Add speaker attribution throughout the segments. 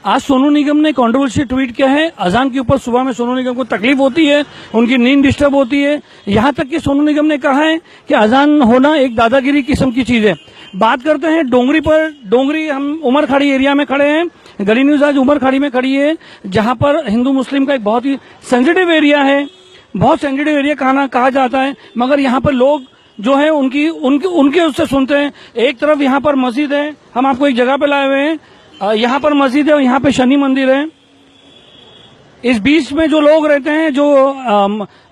Speaker 1: आज सोनू निगम ने controversial tweet किया है। अजान के ऊपर सुबह में सोनू निगम को तकलीफ होती है, उनकी नींद डिस्टर्ब होती है। यहां तक कि सोनू निगम ने कहा है कि अजान होना एक दादागिरी किस्म की चीज है। बात करते हैं डोंगरी पर। डोंगरी हम उमरखाड़ी एरिया में खड़े हैं। गली न्यूज आज उमरखाड़ी में खड़ी है, जहां पर हिंदू मुस्लिम का एक बहुत ही सेंसिटिव एरिया है। बहुत सेंसिटिव एरिया कहा जाता है, मगर यहाँ पर लोग जो है उनके उससे सुनते हैं। एक तरफ यहाँ पर मस्जिद है, हम आपको एक जगह पे लाए हुए हैं। यहाँ पर मस्जिद है और यहाँ पे शनि मंदिर है। इस बीच में जो लोग रहते हैं, जो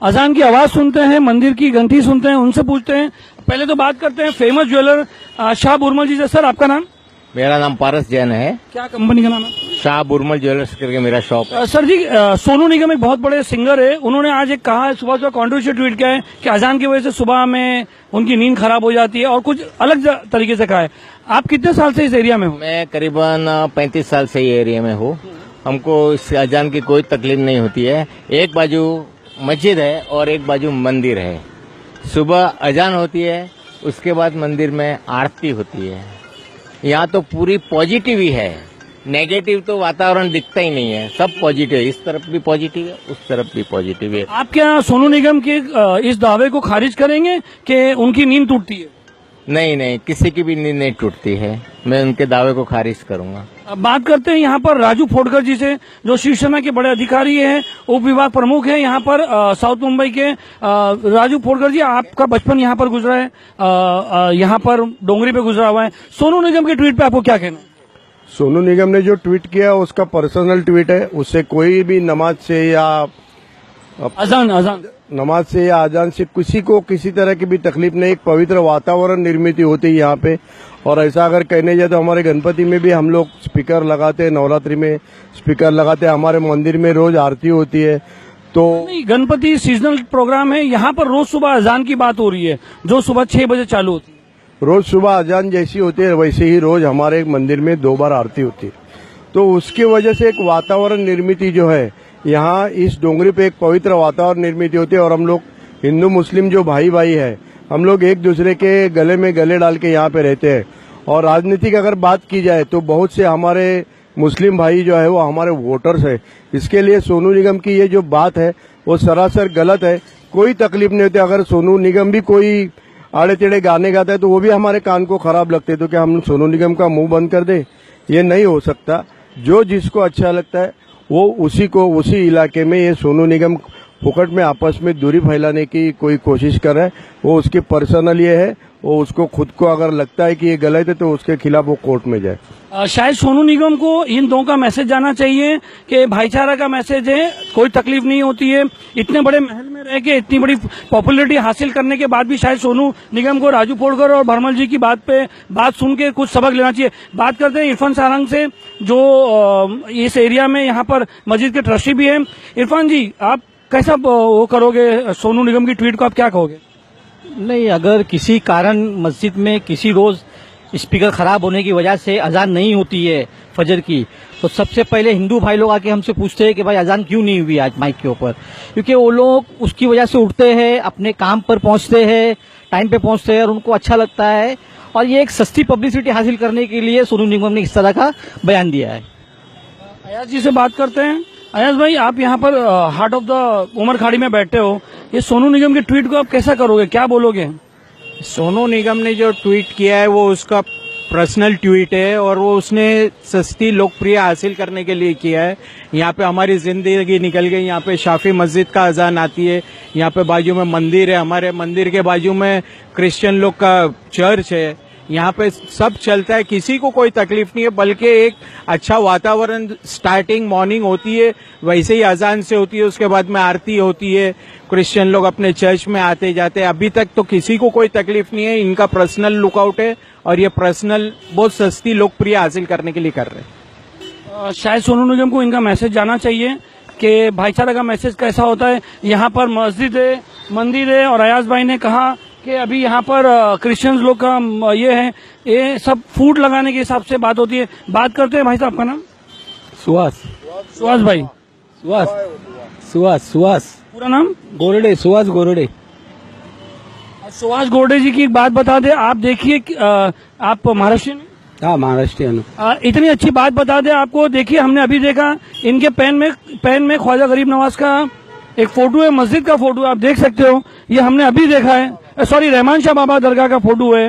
Speaker 1: अजान की आवाज सुनते हैं, मंदिर की घंटी सुनते हैं, उनसे पूछते हैं। पहले तो बात करते हैं फेमस ज्वेलर शाह बुरमल जी से। सर, आपका नाम?
Speaker 2: मेरा नाम पारस जैन है।
Speaker 1: क्या कंपनी का नाम है?
Speaker 2: शाह बुरमल ज्वेलर्स करके मेरा शॉप है।
Speaker 1: सर जी, सोनू निगम एक बहुत बड़े सिंगर है। उन्होंने आज एक कहा है, सुबह कंट्रोवर्शियल ट्वीट किया है कि अजान की वजह से सुबह में उनकी नींद खराब हो जाती है और कुछ अलग तरीके से कहा है। आप कितने साल से इस एरिया में हो?
Speaker 2: मैं करीबन 35 साल से ये एरिया में हूँ। हमको इस अजान की कोई तकलीफ नहीं होती है। एक बाजू मस्जिद है और एक बाजू मंदिर है। सुबह अजान होती है, उसके बाद मंदिर में आरती होती है। यहाँ तो पूरी पॉजिटिव ही है, नेगेटिव तो वातावरण दिखता ही नहीं है। सब पॉजिटिव है, इस तरफ भी पॉजिटिव है, उस तरफ भी पॉजिटिव है।
Speaker 1: आप क्या सोनू निगम के इस दावे को खारिज करेंगे कि उनकी नींद टूटती है?
Speaker 2: नहीं नहीं, किसी की भी नींद नहीं टूटती है। मैं उनके दावे को खारिज करूंगा।
Speaker 1: अब बात करते हैं यहाँ पर राजू फोड़कर जी से, जो शिवसेना के बड़े अधिकारी हैं, उप विभाग प्रमुख हैं यहाँ पर साउथ मुंबई के। राजू फोड़कर जी, आपका बचपन यहाँ पर गुजरा है, यहाँ पर डोंगरी पे गुजरा हुआ है। सोनू निगम के ट्वीट पे आपको क्या कहना है?
Speaker 3: सोनू निगम ने जो ट्वीट किया उसका पर्सनल ट्वीट है। उससे कोई भी नमाज से या नमाज से या अजान से किसी को किसी तरह की भी तकलीफ नहीं। एक पवित्र वातावरण निर्मित होती है यहाँ पे। और ऐसा अगर कहने जाए तो हमारे गणपति में भी हम लोग स्पीकर लगाते हैं, नवरात्रि में स्पीकर लगाते हैं। हमारे मंदिर में रोज आरती होती है। तो
Speaker 1: गणपति सीजनल प्रोग्राम है, यहाँ पर रोज सुबह अजान की बात हो रही है, जो सुबह 6 बजे चालू होती है।
Speaker 3: रोज सुबह अजान जैसी होती है, वैसे ही रोज हमारे मंदिर में 2 बार आरती होती है। तो उसकी वजह से एक वातावरण निर्मित जो है यहाँ इस डोंगरी पे, एक पवित्र वातावरण निर्मित होती है। और हम लोग हिंदू मुस्लिम जो भाई भाई है, हम लोग एक दूसरे के गले में गले डाल के यहाँ पे रहते हैं। और राजनीतिक अगर बात की जाए तो बहुत से हमारे मुस्लिम भाई जो है वो हमारे वोटर्स है। इसके लिए सोनू निगम की ये जो बात है वो सरासर गलत है। कोई तकलीफ नहीं होती। अगर सोनू निगम भी कोई आड़े टेढ़े गाने गाता है तो वो भी हमारे कान को खराब लगते हैं। तो क्या हम सोनू निगम का मुंह बंद कर दे? ये नहीं हो सकता। जो जिसको अच्छा लगता है वो उसी इलाके में ये सोनू निगम फुकट में आपस में दूरी फैलाने की कोई कोशिश कर रहा है। वो उसकी पर्सनल ये है। वो उसको खुद को अगर लगता है कि ये गलत है तो उसके खिलाफ वो कोर्ट में जाए।
Speaker 1: शायद सोनू निगम को इन दो का मैसेज जाना चाहिए कि भाईचारा का मैसेज है, कोई तकलीफ नहीं होती है। इतने बड़े महल में रह के इतनी बड़ी पॉपुलैरिटी हासिल करने के बाद भी शायद सोनू निगम को राजू फोड़कर और भरमल जी की बात सुन के कुछ सबक लेना चाहिए। बात करते हैं इरफान सारंग से, जो इस एरिया में यहाँ पर मस्जिद के ट्रस्टी भी है। इरफान जी, आप कैसा वो करोगे सोनू निगम की ट्वीट को, आप क्या कहोगे?
Speaker 4: नहीं, अगर किसी कारण मस्जिद में किसी रोज स्पीकर खराब होने की वजह से अजान नहीं होती है फजर की, तो सबसे पहले हिंदू भाई लोग आके हमसे पूछते हैं कि भाई अजान क्यों नहीं हुई आज माइक के ऊपर। क्योंकि वो लोग उसकी वजह से उठते हैं, अपने काम पर पहुंचते हैं, टाइम पे पहुंचते हैं और उनको अच्छा लगता है। और ये एक सस्ती पब्लिसिटी हासिल करने के लिए सोनू निगम ने इस तरह का बयान दिया है।
Speaker 1: अयाज जी से बात करते हैं। अयाज भाई, आप यहाँ पर हार्ट ऑफ द उमरखाड़ी में बैठे हो, ये सोनू निगम के ट्वीट को आप कैसा करोगे, क्या बोलोगे?
Speaker 5: सोनू निगम ने जो ट्वीट किया है वो उसका पर्सनल ट्वीट है और वो उसने सस्ती लोकप्रिय हासिल करने के लिए किया है। यहाँ पे हमारी जिंदगी निकल गई। यहाँ पे शाफी मस्जिद का अजान आती है, यहाँ पे बाजू में मंदिर है, हमारे मंदिर के बाजू में क्रिश्चियन लोग का चर्च है। यहाँ पे सब चलता है, किसी को कोई तकलीफ नहीं है, बल्कि एक अच्छा वातावरण स्टार्टिंग मॉर्निंग होती है वैसे ही अजान से होती है। उसके बाद में आरती होती है, क्रिश्चियन लोग अपने चर्च में आते जाते हैं। अभी तक तो किसी को कोई तकलीफ नहीं है। इनका पर्सनल लुकआउट है और ये पर्सनल बहुत सस्ती लोकप्रिय हासिल करने के लिए कर रहे हैं।
Speaker 1: शायद सोनू निगम को इनका मैसेज जाना चाहिए कि भाईचारा का मैसेज कैसा होता है। यहाँ पर मस्जिद है, मंदिर है, और अयाज भाई ने कहा कि अभी यहाँ पर क्रिश्चियंस लोग का ये है, ये सब फूड लगाने के हिसाब से बात होती है। बात करते हैं। भाई साहब, आपका नाम?
Speaker 4: सुहास
Speaker 1: भाई।
Speaker 4: सुहास
Speaker 1: पूरा नाम?
Speaker 4: गोरडे, सुहास गोरडे।
Speaker 1: सुहास गोरडे जी की एक बात बता दे। आप देखिए, आप महाराष्ट्र में?
Speaker 6: हाँ महाराष्ट्रियन हूँ।
Speaker 1: इतनी अच्छी बात बता दें आपको, देखिए हमने अभी देखा इनके पेन में ख्वाजा गरीब नवाज का एक फोटो है, मस्जिद का फोटो आप देख सकते हो, ये हमने अभी देखा है। सॉरी, रहमान शाह बाबा दरगाह का फोटो है।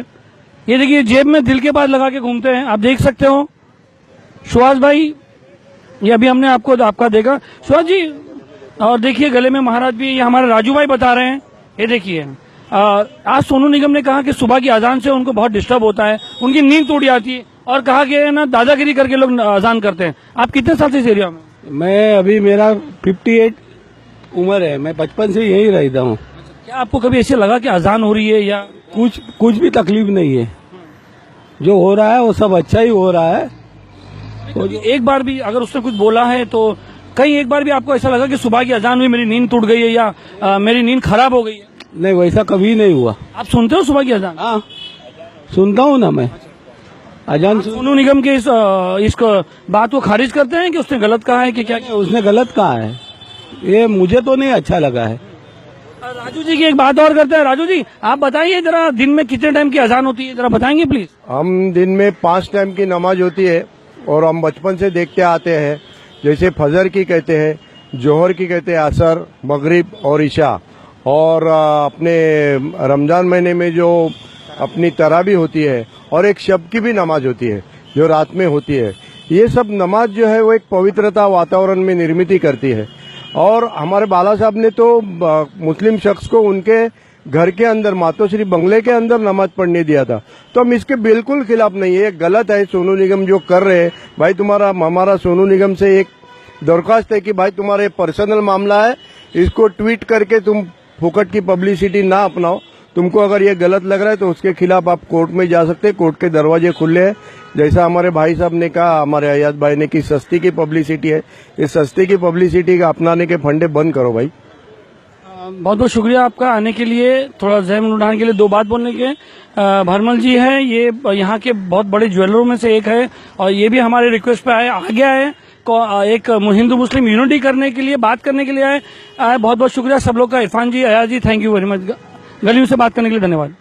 Speaker 1: ये देखिए जेब में दिल के पास लगा के घूमते हैं, आप देख सकते हो। सुहास भाई, ये अभी हमने आपका देखा सुहास जी। और देखिए गले में महाराज भी, ये हमारे राजू भाई बता रहे हैं। ये देखिए आज सोनू निगम ने कहा कि सुबह की अजान से उनको बहुत डिस्टर्ब होता है, उनकी नींद टूट जाती है, और कहा कि ना दादागिरी करके लोग अजान करते हैं। आप कितने साल से इस एरिया में?
Speaker 6: मैं अभी मेरा 58 उम्र है, मैं बचपन से यही रहता हूँ।
Speaker 1: क्या आपको कभी ऐसे लगा कि अजान हो रही है या
Speaker 6: कुछ भी तकलीफ नहीं है, जो हो रहा है वो सब अच्छा ही हो रहा है।
Speaker 1: तो एक बार भी अगर उसने कुछ बोला है तो कहीं एक बार भी आपको ऐसा लगा कि सुबह की अजान हुई मेरी नींद टूट गई है या मेरी नींद खराब हो गई है?
Speaker 6: नहीं, वैसा कभी नहीं हुआ।
Speaker 1: आप सुनते हो सुबह की अजान?
Speaker 6: हाँ, सुनता हूँ ना मैं अजान।
Speaker 1: सोनू निगम के इस बात को खारिज करते हैं कि उसने गलत कहा है कि क्या?
Speaker 6: उसने गलत कहा है, ये मुझे तो नहीं अच्छा लगा है।
Speaker 1: राजू जी की एक बात और करते हैं। राजू जी, आप बताइए जरा, दिन में कितने टाइम की अजान होती है, जरा बताएंगे प्लीज?
Speaker 3: हम दिन में 5 टाइम की नमाज होती है और हम बचपन से देखते आते हैं। जैसे फजर की कहते हैं, जोहर की कहते हैं, असर, मगरिब और इशा, और अपने रमजान महीने में जो अपनी तरावी होती है, और एक शब की भी नमाज होती है जो रात में होती है। ये सब नमाज जो है वो एक पवित्रता वातावरण में निर्मित करती है। और हमारे बाला साहब ने तो मुस्लिम शख्स को उनके घर के अंदर, मातोश्री बंगले के अंदर नमाज पढ़ने दिया था। तो हम इसके बिल्कुल खिलाफ नहीं है, गलत है सोनू निगम जो कर रहे हैं। भाई हमारा सोनू निगम से एक दरख्वास्त है कि भाई तुम्हारा पर्सनल मामला है, इसको ट्वीट करके तुम फुकट की पब्लिसिटी ना अपनाओ। तुमको अगर ये गलत लग रहा है तो उसके खिलाफ आप कोर्ट में जा सकते हैं, कोर्ट के दरवाजे खुले हैं। जैसा हमारे भाई साहब ने कहा, हमारे अयाज भाई ने, कि सस्ती की पब्लिसिटी है, इस सस्ती की पब्लिसिटी का अपनाने के फंडे बंद करो भाई।
Speaker 1: बहुत बहुत शुक्रिया आपका आने के लिए, थोड़ा जहन उठाने के लिए, 2 बात बोलने के। भरमल जी है, ये यहाँ के बहुत बड़े ज्वेलरों में से एक है, और ये भी हमारे रिक्वेस्ट पे आ गया है एक हिंदू मुस्लिम यूनिटी करने के लिए, बात करने के लिए आए। बहुत बहुत शुक्रिया सब लोग का। इरफान जी, अयाज जी, थैंक यू वेरी मच। गलियों से बात करने के लिए धन्यवाद।